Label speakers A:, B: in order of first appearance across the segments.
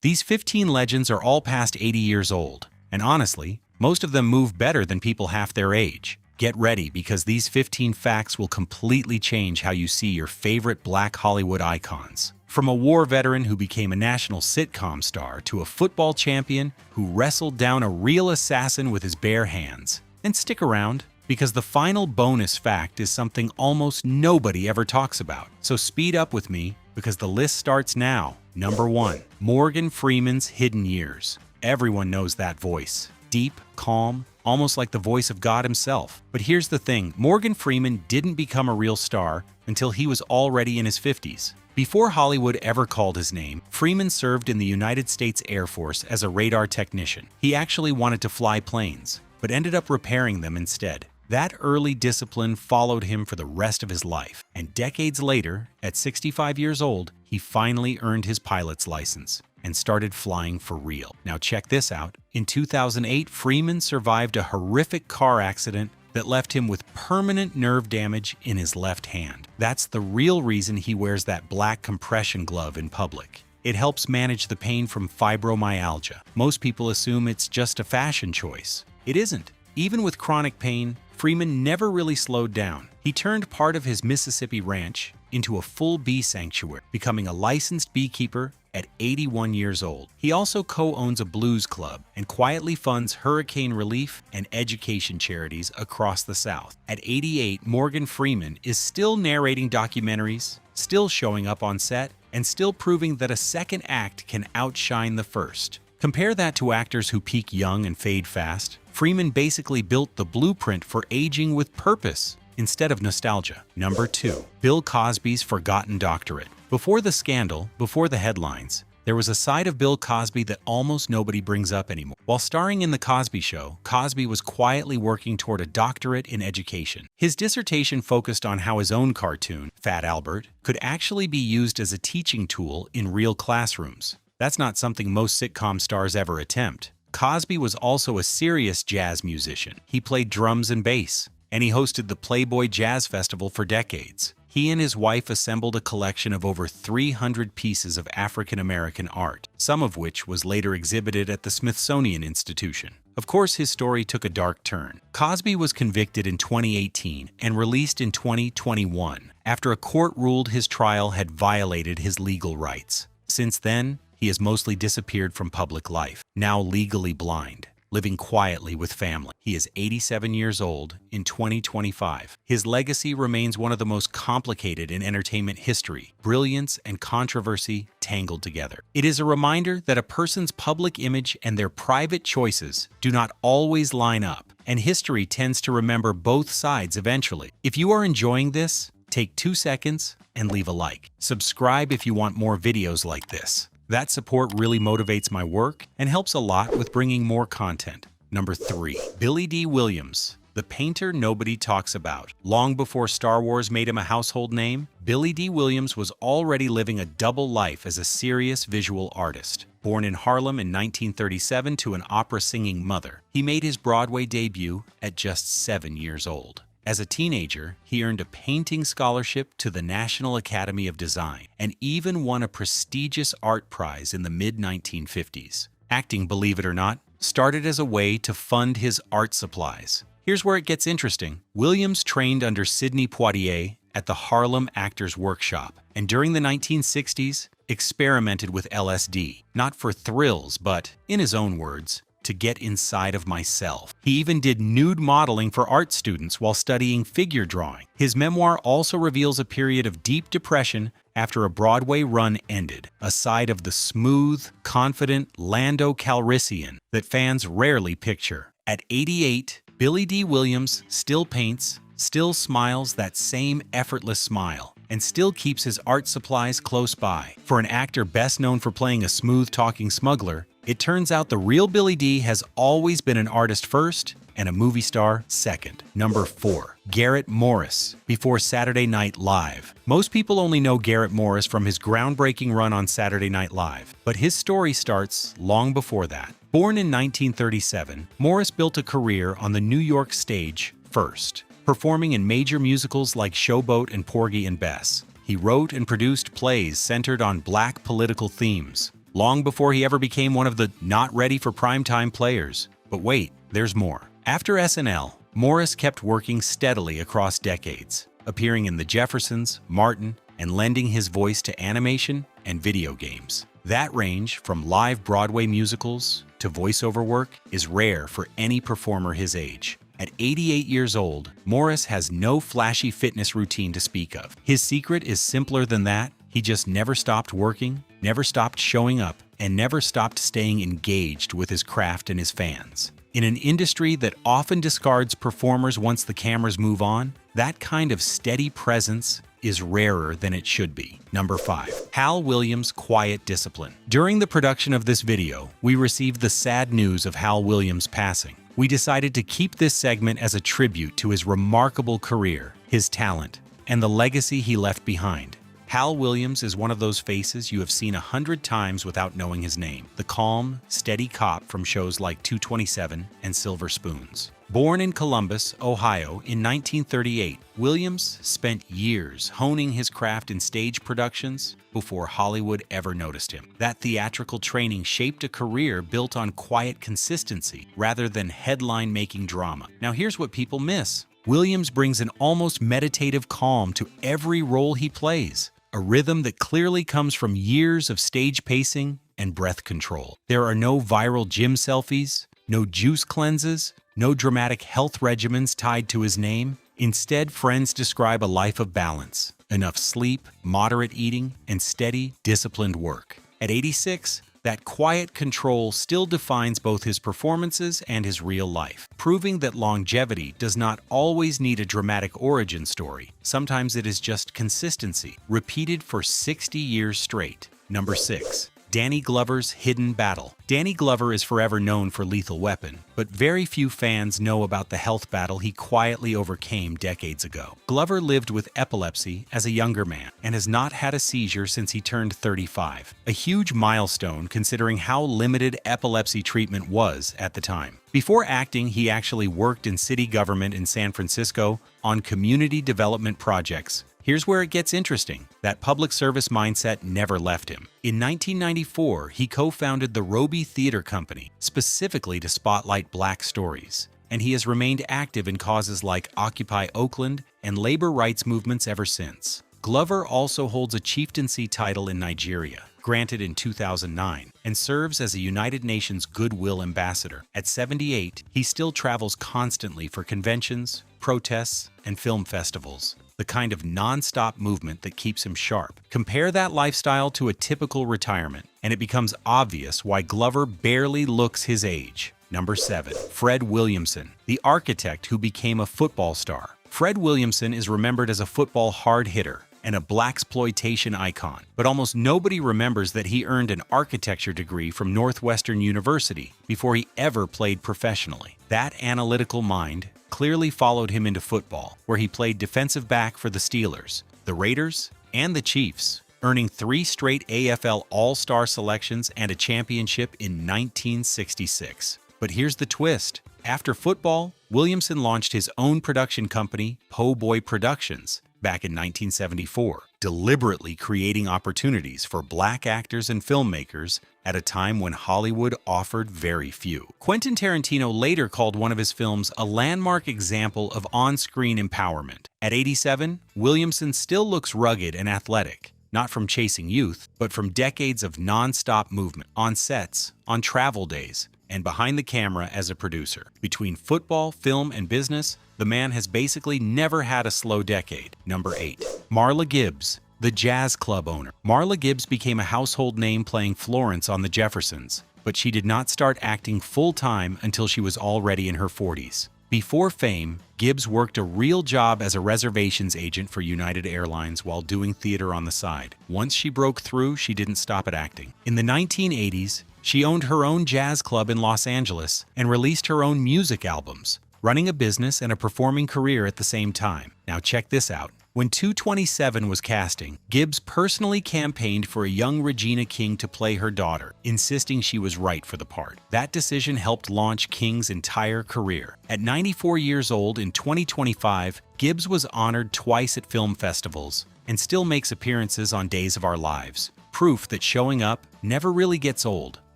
A: These 15 legends are all past 80 years old, and honestly, most of them move better than people half their age. Get ready, because these 15 facts will completely change how you see your favorite Black Hollywood icons. From a war veteran who became a national sitcom star to a football champion who wrestled down a real assassin with his bare hands. And stick around, because the final bonus fact is something almost nobody ever talks about. So speed up with me, because the list starts now. Number 1. Morgan Freeman's hidden years. Everyone knows that voice. Deep, calm, almost like the voice of God himself. But here's the thing, Morgan Freeman didn't become a real star until he was already in his 50s. Before Hollywood ever called his name, Freeman served in the United States Air Force as a radar technician. He actually wanted to fly planes, but ended up repairing them instead. That early discipline followed him for the rest of his life, and decades later, at 65 years old, he finally earned his pilot's license and started flying for real. Now check this out. In 2008, Freeman survived a horrific car accident that left him with permanent nerve damage in his left hand. That's the real reason he wears that black compression glove in public. It helps manage the pain from fibromyalgia. Most people assume it's just a fashion choice. It isn't. Even with chronic pain, Freeman never really slowed down. He turned part of his Mississippi ranch into a full bee sanctuary, becoming a licensed beekeeper at 81 years old. He also co-owns a blues club and quietly funds hurricane relief and education charities across the South. At 88, Morgan Freeman is still narrating documentaries, still showing up on set, and still proving that a second act can outshine the first. Compare that to actors who peak young and fade fast. Freeman basically built the blueprint for aging with purpose instead of nostalgia. Number 2. Bill Cosby's forgotten doctorate. Before the scandal, before the headlines, there was a side of Bill Cosby that almost nobody brings up anymore. While starring in The Cosby Show, Cosby was quietly working toward a doctorate in education. His dissertation focused on how his own cartoon, Fat Albert, could actually be used as a teaching tool in real classrooms. That's not something most sitcom stars ever attempt. Cosby was also a serious jazz musician. He played drums and bass, and he hosted the Playboy Jazz Festival for decades. He and his wife assembled a collection of over 300 pieces of African-American art, some of which was later exhibited at the Smithsonian Institution. Of course, his story took a dark turn. Cosby was convicted in 2018 and released in 2021 after a court ruled his trial had violated his legal rights. Since then, he has mostly disappeared from public life, now legally blind, living quietly with family. He is 87 years old in 2025. His legacy remains one of the most complicated in entertainment history, brilliance and controversy tangled together. It is a reminder that a person's public image and their private choices do not always line up, and history tends to remember both sides eventually. If you are enjoying this, take 2 seconds and leave a like. Subscribe if you want more videos like this. That support really motivates my work and helps a lot with bringing more content. Number 3. Billy Dee Williams, the painter nobody talks about. Long before Star Wars made him a household name, Billy Dee Williams was already living a double life as a serious visual artist. Born in Harlem in 1937 to an opera-singing mother, he made his Broadway debut at just 7 years old. As a teenager, he earned a painting scholarship to the National Academy of Design and even won a prestigious art prize in the mid-1950s. Acting, believe it or not, started as a way to fund his art supplies. Here's where it gets interesting. Williams trained under Sidney Poitier at the Harlem Actors Workshop, and during the 1960s, experimented with LSD, not for thrills, but, in his own words, to get inside of myself. He even did nude modeling for art students while studying figure drawing. His memoir also reveals a period of deep depression after a Broadway run ended, a side of the smooth, confident Lando Calrissian that fans rarely picture. At 88, Billy Dee Williams still paints, still smiles that same effortless smile, and still keeps his art supplies close by. For an actor best known for playing a smooth-talking smuggler, it turns out the real Billy Dee has always been an artist first and a movie star second. Number 4. Garrett Morris, before Saturday Night Live. Most people only know Garrett Morris from his groundbreaking run on Saturday Night Live, but his story starts long before that. Born in 1937, Morris built a career on the New York stage first, performing in major musicals like Showboat and Porgy and Bess. He wrote and produced plays centered on black political themes, long before he ever became one of the not-ready-for-primetime players. But wait, there's more. After SNL, Morris kept working steadily across decades, appearing in The Jeffersons, Martin, and lending his voice to animation and video games. That range, from live Broadway musicals to voiceover work, is rare for any performer his age. At 88 years old, Morris has no flashy fitness routine to speak of. His secret is simpler than that. He just never stopped working, never stopped showing up, and never stopped staying engaged with his craft and his fans. In an industry that often discards performers once the cameras move on, that kind of steady presence is rarer than it should be. Number 5. Hal Williams' quiet discipline. During the production of this video, we received the sad news of Hal Williams' passing. We decided to keep this segment as a tribute to his remarkable career, his talent, and the legacy he left behind. Hal Williams is one of those faces you have seen 100 times without knowing his name. The calm, steady cop from shows like 227 and Silver Spoons. Born in Columbus, Ohio in 1938, Williams spent years honing his craft in stage productions before Hollywood ever noticed him. That theatrical training shaped a career built on quiet consistency rather than headline-making drama. Now here's what people miss. Williams brings an almost meditative calm to every role he plays, a rhythm that clearly comes from years of stage pacing and breath control. There are no viral gym selfies, no juice cleanses, no dramatic health regimens tied to his name. Instead, friends describe a life of balance, enough sleep, moderate eating, and steady, disciplined work. At 86, that quiet control still defines both his performances and his real life, proving that longevity does not always need a dramatic origin story. Sometimes it is just consistency, repeated for 60 years straight. Number 6. Danny Glover's hidden battle. Danny Glover is forever known for Lethal Weapon, but very few fans know about the health battle he quietly overcame decades ago. Glover lived with epilepsy as a younger man and has not had a seizure since he turned 35, a huge milestone considering how limited epilepsy treatment was at the time. Before acting, he actually worked in city government in San Francisco on community development projects. Here's where it gets interesting. That public service mindset never left him. In 1994, he co-founded the Roby Theater Company, specifically to spotlight Black stories. And he has remained active in causes like Occupy Oakland and labor rights movements ever since. Glover also holds a chieftaincy title in Nigeria, granted in 2009, and serves as a United Nations Goodwill Ambassador. At 78, he still travels constantly for conventions, protests, and film festivals. The kind of non-stop movement that keeps him sharp. Compare that lifestyle to a typical retirement, and it becomes obvious why Glover barely looks his age. Number 7. Fred Williamson, the architect who became a football star. Fred Williamson is remembered as a football hard hitter and a blaxploitation icon, but almost nobody remembers that he earned an architecture degree from Northwestern University before he ever played professionally. That analytical mind clearly followed him into football, where he played defensive back for the Steelers, the Raiders, and the Chiefs, earning 3 straight AFL All-Star selections and a championship in 1966. But here's the twist. After football, Williamson launched his own production company, Po' Boy Productions, back in 1974, deliberately creating opportunities for Black actors and filmmakers at a time when Hollywood offered very few. Quentin Tarantino later called one of his films a landmark example of on-screen empowerment. At 87, Williamson still looks rugged and athletic, not from chasing youth, but from decades of non-stop movement, on sets, on travel days, and behind the camera as a producer. Between football, film, and business, the man has basically never had a slow decade. Number 8. Marla Gibbs, the jazz club owner. Marla Gibbs became a household name playing Florence on The Jeffersons, but she did not start acting full-time until she was already in her 40s. Before fame, Gibbs worked a real job as a reservations agent for United Airlines while doing theater on the side. Once she broke through, she didn't stop at acting. In the 1980s, she owned her own jazz club in Los Angeles and released her own music albums, running a business and a performing career at the same time. Now check this out. When 227 was casting, Gibbs personally campaigned for a young Regina King to play her daughter, insisting she was right for the part. That decision helped launch King's entire career. At 94 years old in 2025, Gibbs was honored twice at film festivals and still makes appearances on Days of Our Lives, proof that showing up never really gets old.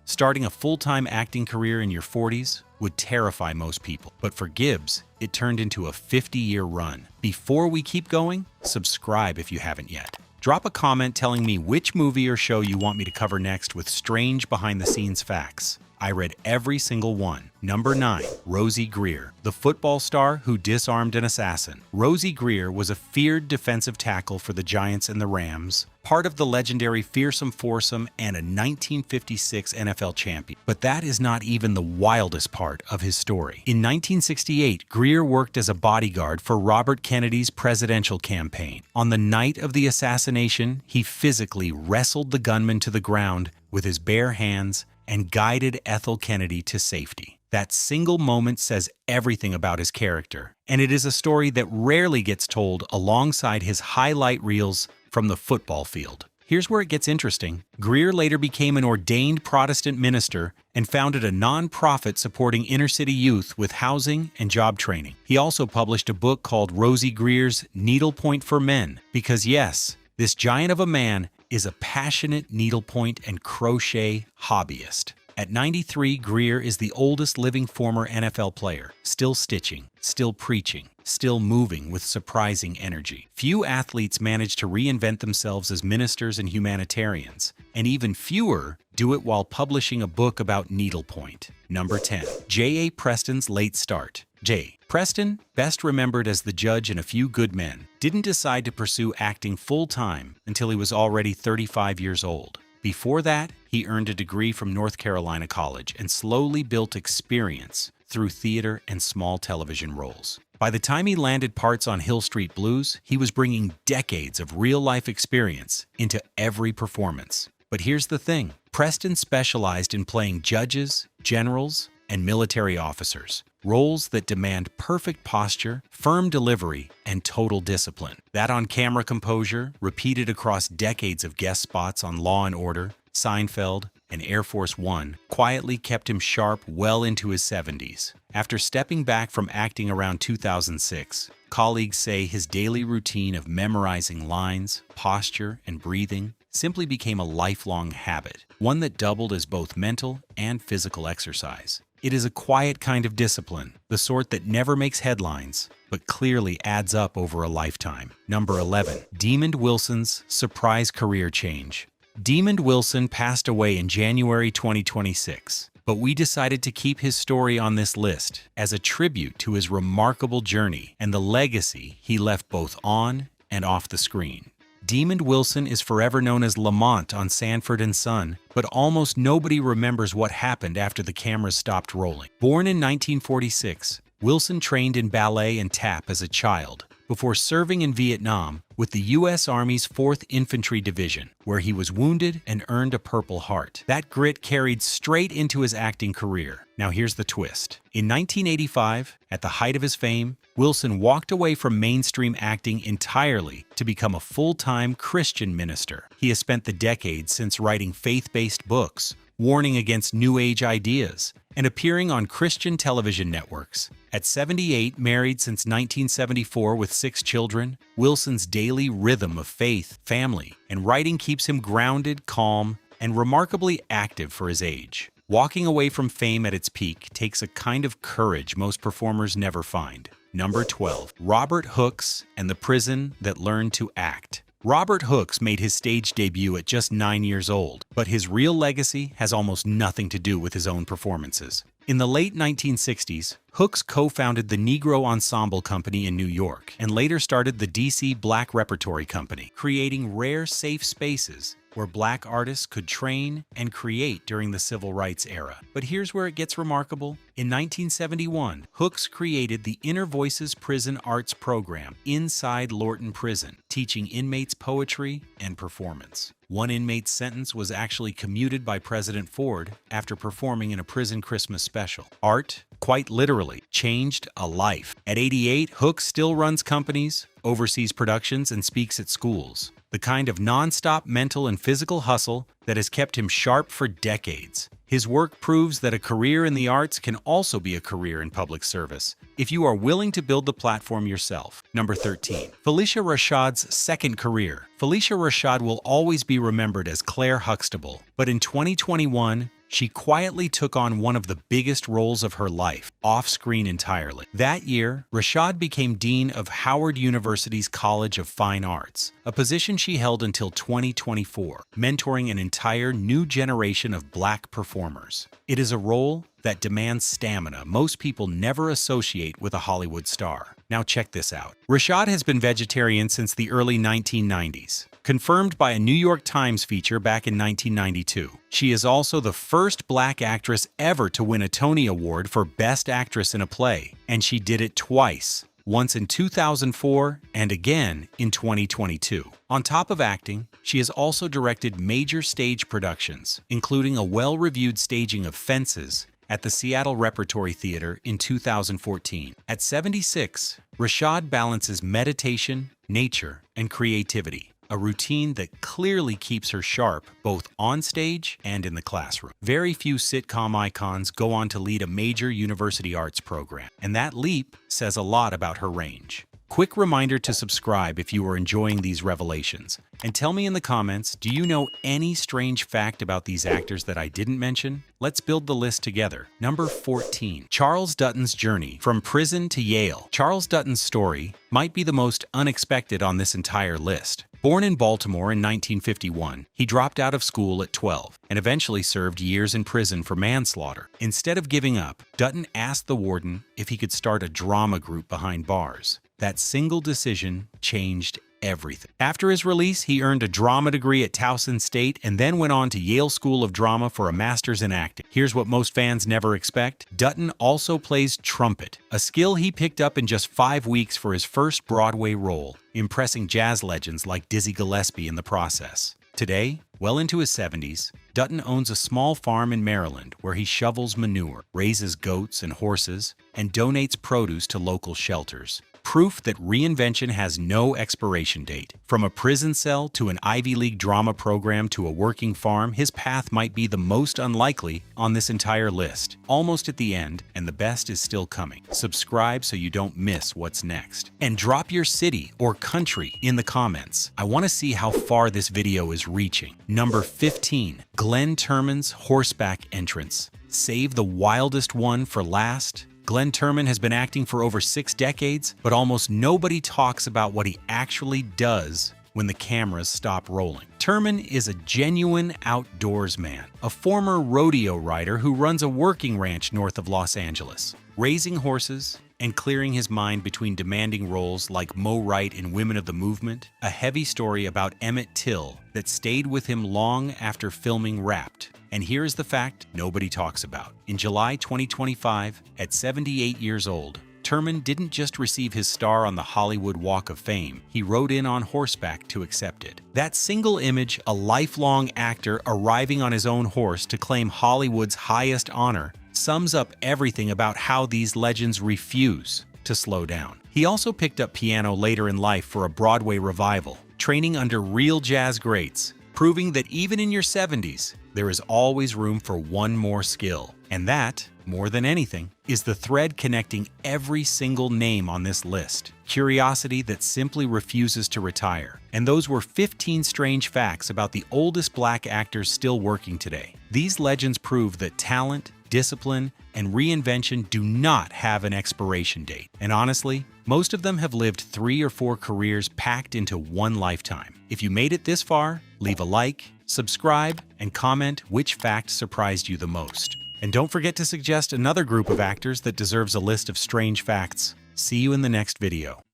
A: Starting a full-time acting career in your 40s would terrify most people, but for Gibbs, it turned into a 50-year run. Before we keep going, subscribe if you haven't yet. Drop a comment telling me which movie or show you want me to cover next with strange behind-the-scenes facts. I read every single one. Number 9. Rosie Greer, the football star who disarmed an assassin. Rosie Greer was a feared defensive tackle for the Giants and the Rams, part of the legendary Fearsome Foursome and a 1956 NFL champion. But that is not even the wildest part of his story. In 1968, Greer worked as a bodyguard for Robert Kennedy's presidential campaign. On the night of the assassination, he physically wrestled the gunman to the ground with his bare hands and guided Ethel Kennedy to safety. That single moment says everything about his character, and it is a story that rarely gets told alongside his highlight reels from the football field. Here's where it gets interesting. Greer later became an ordained Protestant minister and founded a non-profit supporting inner-city youth with housing and job training. He also published a book called Rosie Grier's Needlepoint for Men, because yes, this giant of a man is a passionate needlepoint and crochet hobbyist. At 93, Greer is the oldest living former NFL player, still stitching, still preaching, still moving with surprising energy. Few athletes manage to reinvent themselves as ministers and humanitarians, and even fewer do it while publishing a book about needlepoint. Number 10. J.A. Preston's late start. J. Preston, best remembered as the judge in A Few Good Men, didn't decide to pursue acting full-time until he was already 35 years old. Before that, he earned a degree from North Carolina College and slowly built experience through theater and small television roles. By the time he landed parts on Hill Street Blues, he was bringing decades of real-life experience into every performance. But here's the thing. Preston specialized in playing judges, generals, and military officers, roles that demand perfect posture, firm delivery, and total discipline. That on-camera composure, repeated across decades of guest spots on Law & Order, Seinfeld, and Air Force One, quietly kept him sharp well into his 70s. After stepping back from acting around 2006, colleagues say his daily routine of memorizing lines, posture, and breathing simply became a lifelong habit, one that doubled as both mental and physical exercise. It is a quiet kind of discipline, the sort that never makes headlines, but clearly adds up over a lifetime. Number 11. Demond Wilson's surprise career change. Demond Wilson passed away in January 2026, but we decided to keep his story on this list as a tribute to his remarkable journey and the legacy he left both on and off the screen. Demond Wilson is forever known as Lamont on Sanford and Son, but almost nobody remembers what happened after the cameras stopped rolling. Born in 1946, Wilson trained in ballet and tap as a child before serving in Vietnam with the U.S. Army's 4th Infantry Division, where he was wounded and earned a Purple Heart. That grit carried straight into his acting career. Now here's the twist. In 1985, at the height of his fame, Wilson walked away from mainstream acting entirely to become a full-time Christian minister. He has spent the decades since writing faith-based books, warning against New Age ideas, and appearing on Christian television networks. At 78, married since 1974 with 6 children, Wilson's daily rhythm of faith, family, and writing keeps him grounded, calm, and remarkably active for his age. Walking away from fame at its peak takes a kind of courage most performers never find. Number 12. Robert Hooks and the Prison That Learned to Act. Robert Hooks made his stage debut at just 9 years old, but his real legacy has almost nothing to do with his own performances. In the late 1960s, Hooks co-founded the Negro Ensemble Company in New York and later started the DC Black Repertory Company, creating rare safe spaces where Black artists could train and create during the Civil Rights era. But here's where it gets remarkable. In 1971, Hooks created the Inner Voices Prison Arts Program inside Lorton Prison, teaching inmates poetry and performance. One inmate's sentence was actually commuted by President Ford after performing in a prison Christmas special. Art, quite literally, changed a life. At 88, Hooks still runs companies, oversees productions, and speaks at schools. The kind of non-stop mental and physical hustle that has kept him sharp for decades. His work proves that a career in the arts can also be a career in public service, if you are willing to build the platform yourself. Number 13. Felicia Rashad's second career. Felicia Rashad will always be remembered as Claire Huxtable, but in 2021, she quietly took on one of the biggest roles of her life, off-screen entirely. That year, Rashad became Dean of Howard University's College of Fine Arts, a position she held until 2024, mentoring an entire new generation of Black performers. It is a role that demands stamina most people never associate with a Hollywood star. Now check this out. Rashad has been vegetarian since the early 1990s, confirmed by a New York Times feature back in 1992. She is also the first Black actress ever to win a Tony Award for Best Actress in a Play, and she did it twice. Once in 2004 and again in 2022. On top of acting, she has also directed major stage productions, including a well-reviewed staging of Fences at the Seattle Repertory Theater in 2014. At 76, Rashad balances meditation, nature, and creativity, a routine that clearly keeps her sharp both on stage and in the classroom. Very few sitcom icons go on to lead a major university arts program, and that leap says a lot about her range. Quick reminder to subscribe if you are enjoying these revelations. And tell me in the comments, do you know any strange fact about these actors that I didn't mention? Let's build the list together. Number 14. Charles Dutton's journey from prison to Yale. Charles Dutton's story might be the most unexpected on this entire list. Born in Baltimore in 1951, he dropped out of school at 12 and eventually served years in prison for manslaughter. Instead of giving up, Dutton asked the warden if he could start a drama group behind bars. That single decision changed everything. After his release, he earned a drama degree at Towson State and then went on to Yale School of Drama for a master's in acting. Here's what most fans never expect. Dutton also plays trumpet, a skill he picked up in just 5 weeks for his first Broadway role, impressing jazz legends like Dizzy Gillespie in the process. Today, well into his 70s, Dutton owns a small farm in Maryland where he shovels manure, raises goats and horses, and donates produce to local shelters. Proof that reinvention has no expiration date. From a prison cell to an Ivy League drama program to a working farm, his path might be the most unlikely on this entire list. Almost at the end, and the best is still coming. Subscribe so you don't miss what's next. And drop your city or country in the comments. I want to see how far this video is reaching. Number 15. Glenn Turman's horseback entrance. Save the wildest one for last. Glenn Turman has been acting for over 6 decades, but almost nobody talks about what he actually does when the cameras stop rolling. Turman is a genuine outdoors man, a former rodeo rider who runs a working ranch north of Los Angeles, raising horses and clearing his mind between demanding roles like Mo Wright in Women of the Movement, a heavy story about Emmett Till that stayed with him long after filming Wrapped. And here's the fact nobody talks about. In July 2025, at 78 years old, Turman didn't just receive his star on the Hollywood Walk of Fame, he rode in on horseback to accept it. That single image, a lifelong actor arriving on his own horse to claim Hollywood's highest honor, sums up everything about how these legends refuse to slow down. He also picked up piano later in life for a Broadway revival, training under real jazz greats, proving that even in your 70s, there is always room for one more skill. And that, more than anything, is the thread connecting every single name on this list. Curiosity that simply refuses to retire. And those were 15 strange facts about the oldest Black actors still working today. These legends prove that talent, discipline, and reinvention do not have an expiration date. And honestly, most of them have lived 3 or 4 careers packed into one lifetime. If you made it this far, leave a like, subscribe, and comment which fact surprised you the most. And don't forget to suggest another group of actors that deserves a list of strange facts. See you in the next video.